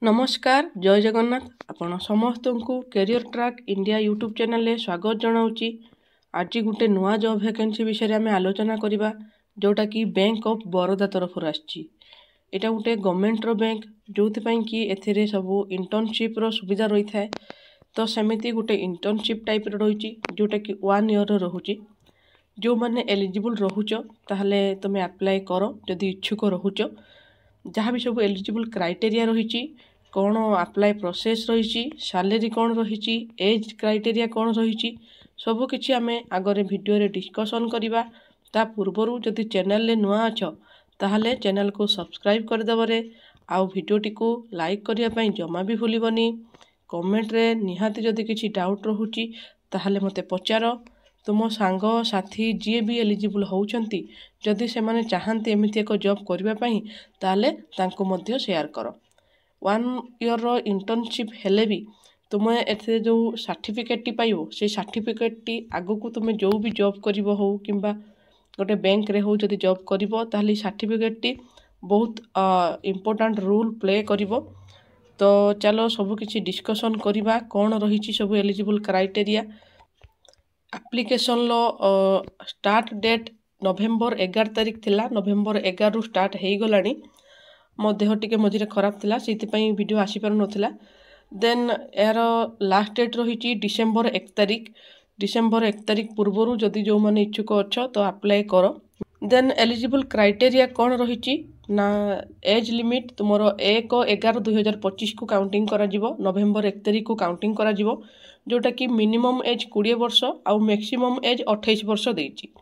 नमस्कार जय जगन्नाथ आपण समस्त को career track India YouTube channel में स्वागत जनाऊँगी। आज गोटे नुआ जॉब वैकेंसी विषय में आलोचना करवा जोटा कि बैंक ऑफ बरोदा तरफ आसी। यहाँ गोटे गवर्नमेंट बैंक जो कि एथिरे सब इंटर्नशिप सुविधा रही है। तो सेमिति गोटे इंटर्नशिप टाइप रही जोटा कि 1 ईयर रोचे। जो मैंने एलिजिबल रोच ताहले तुम अप्लाई कर जदि इच्छुक रोच जहाँ भी सब एलिजिबल क्राइटेरिया रही कौन अप्लाई प्रोसेस रही सैलरी कौन रही एज क्राइटेरिया कौन रही सबकि आम आगे भिडियो डिस्कसन करवा। ता पूर्वर जदि चैनल ले नुआ अछ ताहले चैनल को सब्सक्राइब करदेवे आउ भिडियोटी को लाइक करने जमा भी भूलबनी। कमेंट रे निहाती जदि किसी डाउट रोचे ताहले मते पचार। तुम सांग साथी जी भी एलिजिबल होउछंती जदि से माने चाहते एमती एक जॉब करने ताहले तांको मध्य शेयर कर। 1 ईयर इंटर्नशिप हेले भी तुम ए जो सर्टिफिकेट टी पाइबो से सर्टिफिकेट टी आगु को तुम जो भी जॉब करिवो हो किंबा गोटे बैंक रे हो जदि जॉब करिवो ताहले सर्टिफिकेट टी बहुत इम्पोर्टेंट रोल प्ले करिवो। तो चलो सब किछि डिस्कशन करवा कौन रही सब एलिजिबल क्राइटेरिया। एप्लिकेशन लो स्टार्ट डेट नवेम्बर 11 तारिख थिला। नवेम्बर 11 रु स्टार्ट हो गलानी। मो देह टिके मझे खराब थिला सेतिपई वीडियो आसी पार नथिला। देन यार लास्ट डेट रही डिसेम्बर 1 तारिख। डिसेम्बर 1 तारिख पूर्वर जदि जो माने इच्छुक अच्छ तो अप्लाई कर। देन एलिजिबल क्राइटेरिया कौन रही ना एज लिमिट तुमर 1/11/2025 को काउंटिंग करा जिवो। नवेम्बर 1 तारिख को काउंटिंग करा जिवो जोटा कि मिनिमम एज 20 वर्ष आउ मैक्सिमम एज 28 वर्ष देइची।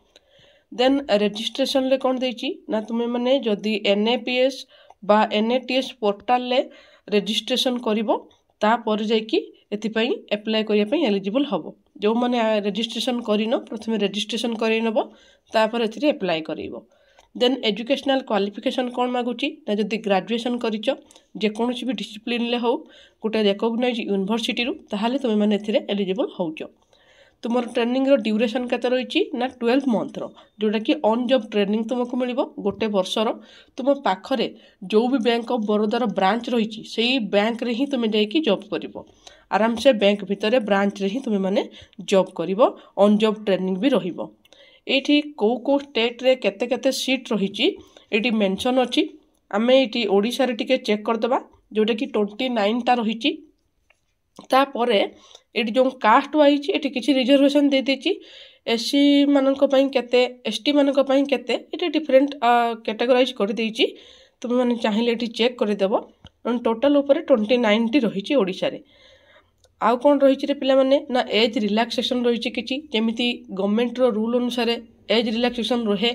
देन रजिस्ट्रेशन ले कौन देइची ना तुमे माने जदि NAPS बा NATS पोर्टाल ले रजिस्ट्रेशन करिवो तापर जाइकी एथिपई अप्लाई करिया पई एलिजिबल हबो। जो माने रजिस्ट्रेशन करिनो प्रथमे रजिस्ट्रेशन करै नबो तापर एथिरे अप्लाई करिवो। देन एजुकेशनल क्वालिफिकेशन कौन मागुची ना जदि ग्रेजुएशन करिचो जे कोनोसी भी डिसिप्लिन ले हो गोटे रिकॉग्नाइज यूनिवर्सिटी रु ताहाले तुमे माने एथिरे एलिजिबल होउचो। तुमर ट्रेनिंग रो ड्यूरेशन केते रहिची ना 12 मंथ रो जोटा कि ऑन जॉब ट्रेनिंग तुमको मिलिबो गोटे वर्ष रो। तुम पाखरे जो भी बैंक ऑफ बरोदा रो ब्रांच रहिची सेही बैंक रे ही तुमे जाईकी जॉब करिवो। आराम से बैंक भितरे ब्रांच रे ही तुमे माने जॉब करिवो। ऑन जॉब ट्रेनिंग भी रहिबो। एठी को स्टेट रे केते केते सीट रहिची एठी मेंशन अछि। आमे एठी ओडिसा रे टिके चेक कर दबा जोटा कि 29 टा रहिची। तापरे एटी जो कास्ट वाइज एटी किसी रिजर्वेशन दे देची। SC मानक पई केते ST मानक पई केते एटी डिफरेंट कैटेगराइज कर देची। तुम माने चाहिले एटी चेक कर देबो। टोटल ऊपर 29 टी रहिची ओडिसा रे। आउ कोन रहिची रे पिला माने ना एज रिलैक्सेशन रहिची किछि जेमिति गवर्नमेंट रो रूल अनुसार एज रिलैक्सेशन रहे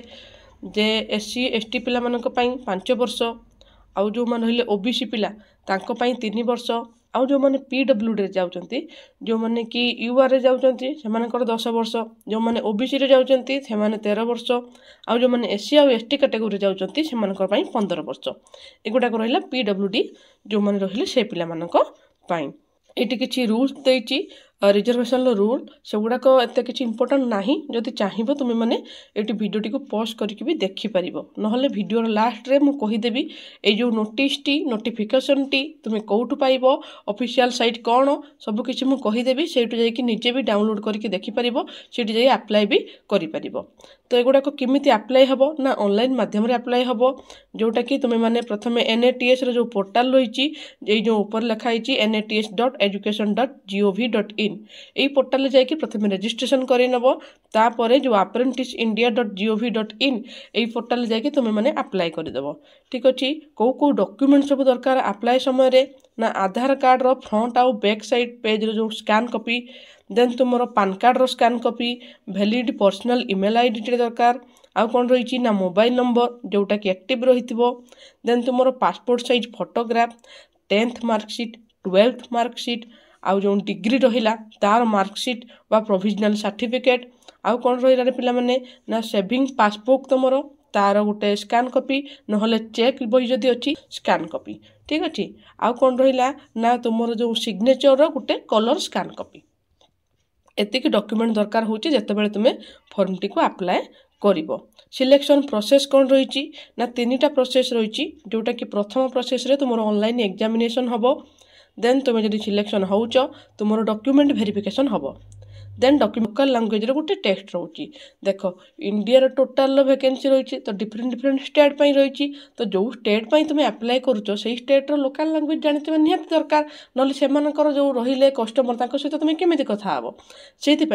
जे SC ST पिला मानक पई 5 वर्ष आउ जो मान रहले OBC पिला तांको पई 3 वर्ष आउ जो माने PWD रे जाउचंती जो माने कि UR रे जाउचंती से मानकर 10 वर्ष जो माने OBC रे जाउचंती से माने 13 वर्ष आउ जो माने SC आउ ST कैटेगरी रे जाउचंती से मानकर पई 15 वर्ष। एगुडा को रहिला PWD जो माने रहिले से पिला मानक पई। एटी किछि रूल्स देइची रिजर्वेशन लो रूल सेगुडा को एते किछि इंपोर्टेंट नाही। जदि चाहिबो तुमे माने एटी वीडियोटी को पॉज करके भी देखि परिबो नहले वीडियो लास्ट रे मु कहि देबी ए जो नोटिस टी नोटिफिकेशन टी तुमे कोउटु पाइबो ऑफिशियल साइट कोन सब किछि मु कहि देबी सेटु जाई कि निजे भी डाउनलोड करके देखि परिबो सेटि जाई अप्लाई भी करि परिबो। तो एगुडा को किमिति अप्लाई हबो ना ऑनलाइन माध्यम रे अप्लाई हबो जोटा कि तुमे माने प्रथमे NATS रे जो पोर्टल रहिची ए जो ऊपर लिखा हिची nats.education.gov.in এই পোর্টালে যাইকি প্রথমে রেজিস্ট্রেশন করে নেব। তারপরে যে apprenticeIndia.gov.in এই পোর্টালে যাইকি তুমি মানে আপ্লাই করে দেব। ঠিক আছে কেউ ডকুমেন্ট सब দরকার আপ্লাই সময় না আধার কার্ড रो फ्रंट आउ बैक साइड पेज रो जो स्कैन कॉपी देन तुमरो पैन कार्ड रो scan copy valid personal email ID टे दरकार आउ कोन रहिची ना मोबाइल नंबर जोटा कि एक्टिव रहितबो देन तुमरो passport size photograph 10th marksheet 12th marksheet आउ जो डिग्री रहिला तार मार्कशीट बा प्रोविजनल सर्टिफिकेट आउ कोन रहिला रे पिला माने ना सेविंग पासबुक तुमरो तार गोटे स्कैन कॉपी नहले चेक बही जदि अछि स्कैन कॉपी। ठीक अछि आउ कोन रहिला ना तुमरो जो सिग्नेचर रो गोटे कलर स्कैन कॉपी एतिक डॉक्यूमेंट दरकार होची जते बेले तुमे फॉर्म टी को अप्लाई करिवो। सिलेक्शन प्रोसेस कौन रही ना 3टा प्रोसेस रही जोटा कि प्रथम प्रोसेस रे तुम ऑनलाइन एग्जामिनेशन हम देन तुम जब सिलेक्शन होच तुम डॉक्यूमेंट वेरिफिकेशन हम देन लोकल लैंग्वेज गोटे टेस्ट रोचे। देख इंडिया टोटाल वैकेंसी रही तो डिफरेंट डिफरेंट स्टेट रही तो जो स्टेट तुम अप्लाई करुच से स्टेट्र लोकल लैंग्वेज जानते निहाती दरकार ना से जो रही कस्टमर सहित तुम केमी कथा हे से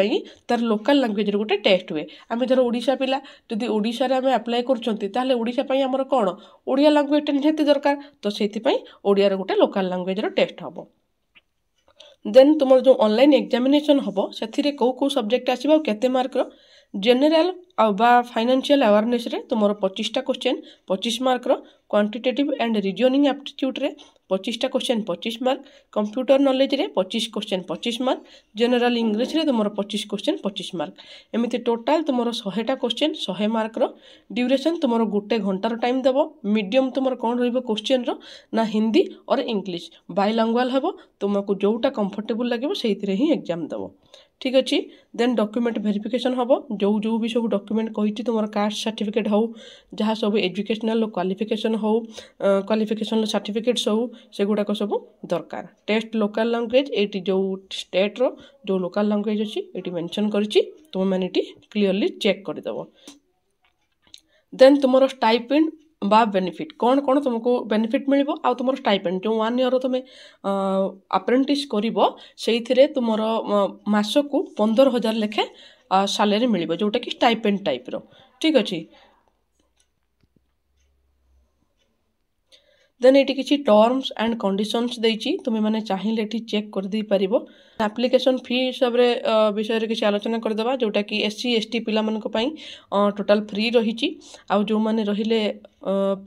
तार लोकल लैंग्वेज गोटे टेस्ट हुए। आम धर ओडिशा पिला जदि ओडिशा रे आम अप्लाई करें ओडिशा आमर कौन ओडिया लैंग्वेज निहाती दरकार तो से ओडिया गोटे लोकल लैंग्वेज टेस्ट हम देन तुम जो ऑनलाइन एग्जामिनेशन हम से कौ सब्जेक्ट आसो केते मार्क जनरल बा फाइनेंशियल अवेयरनेस रे तुमर 25टा question 25 mark quantitative and reasoning aptitude रे 25टा क्वेश्चन 25 मार्क कंप्यूटर नॉलेज रे 25 क्वेश्चन 25 मार्क जनरल इंग्लिश रे तुमर 25 क्वेश्चन 25 मार्क एमती टोटाल तुमर 100टा क्वेश्चन 100 मार्क ड्यूरेशन तुमर 1 घंटार टाइम देव मीडियम तुमर कौन रहिबो क्वेश्चन रो ना हिंदी और इंग्लिश बाइलिंगुअल हेबो तुमको जोटा कंफर्टेबल लगे से ही एग्जाम देव। ठीक अच्छे देन डॉक्यूमेंट वेरिफिकेशन हम जो भी सब डॉक्यूमेंट कही तुम कास्ट सर्टिफिकेट हो जहाँ सब एजुकेशनल क्वालिफिकेशन हो क्वालिफिकेशन सर्टिफिकेट्स हो से गुड़ाक सब दरकार। टेस्ट लोकल लैंग्वेज ये जो स्टेट्र जो लोकल लैंग्वेज अच्छी ये मेंशन करिछि तुम मैंने क्लीयरली चेक करदेव। देन तुम स्टाइपेंड बा बेनिफिट कौन कौन तुमको बेनिफिट मिल आ तुम स्टाइपेंड जो 1 ईयर तुम अप्रेंटिस कर तुम मासकू 15,000 लेखे सैलरी मिल जोटा कि स्टाइपेंड टाइप रो। ठीक अच्छे देन ये किसी टर्म्स एंड कंडीशंस देछि तुम मैंने चाहिए चेक कर दे पारिबो। एप्लिकेशन फी हिसाब रे विषय किसी आलोचना करदेवा जोटा कि SC ST पिला मानक पई टोटल फ्री रही आउ जो माने रहिले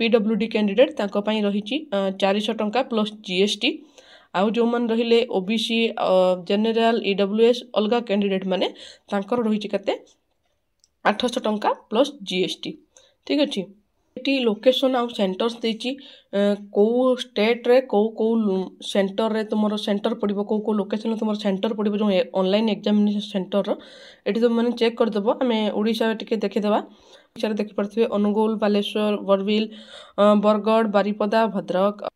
PWD कैंडिडेट तांको पई रही 400 टंका प्लस GST आउ जो मान रहिले OBC जनरल EWS अलगा कैंडिडेट माने तांकर रही केते 800 टंका प्लस GST। ठीक अच्छे ये लोकेशन आउ सेंटर्स देछि कौ स्टेट रे कौ सेंटर रे तुम सेंटर पड़ो कौ लोकेशन तुम सेंटर पड़ो जो ऑनलाइन एग्जामिनेशन सेंटर ये तुम मैंने चेक करदेव। आम ओडिशा टिके देखीदेवा ओडिशा देखिपे अनुगुल बालेश्वर बरबिल बरगढ़ बारिपदा भद्रक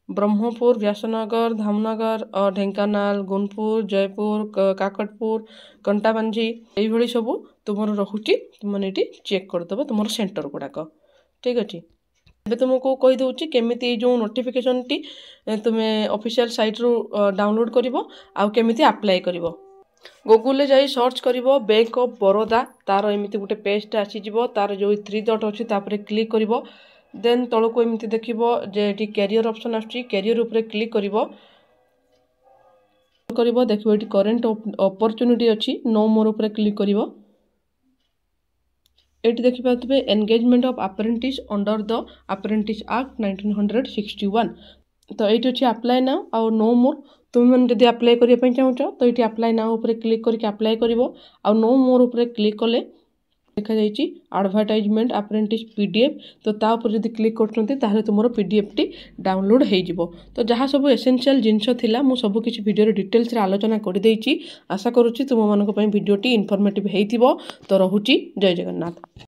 ब्रह्मपुर व्यासनगर धामनगर ढेंकानाल गुनपुर जयपुर काकटपुर कंटाबांझी ये सब तुम रोचे तुमने चेक करदेव तुम सेंटर गुड़ाक। ठीक अच्छे तुमको कहीदे केमी जो नोटिफिकेशन टी तुम्हें ऑफिशियल साइट रू डाउनलोड करमी अप्लाई कर गूगल जाई सर्च कर बैंक ऑफ बरोदा तार एमती गोटे पेज आसीज तार जो 3 डॉट अच्छी क्लिक कर देन तल को एमती देखिबो जे एटी कैरियर ऑप्शन आछी कैरियर ऊपर क्लिक करिवो देखिबो एटी करंट अपॉर्चुनिटी अच्छी नो मोर ऊपर क्लिक करिवो एटी देखि पाथबे engagement of apprentice under the apprentice act 1961 तो ये अच्छे अप्लाई नाउ आ नो मोर तुम मैंने जब अप्लाई करने चाहो तो ये अप्लाई नाउ ऊपर क्लिक करके अप्लाई करिवो आ नो मोर ऊपर क्लिक कले देखा जाइए एडवर्टाइजमेंट अप्रेंटिस PDF तो ता ऊपर जब क्लिक कर तुम PDF टी डाउनलोड हो तो जहाँ सब एसेंशियल जिनस थिला मु सब किसी वीडियो डिटेल्स रे आलोचना कर देइछि। आशा करूछि तुम मानक पई वीडियो टी इनफॉर्मेटिव हेइथिबो तो रहुछि। जय जगन्नाथ।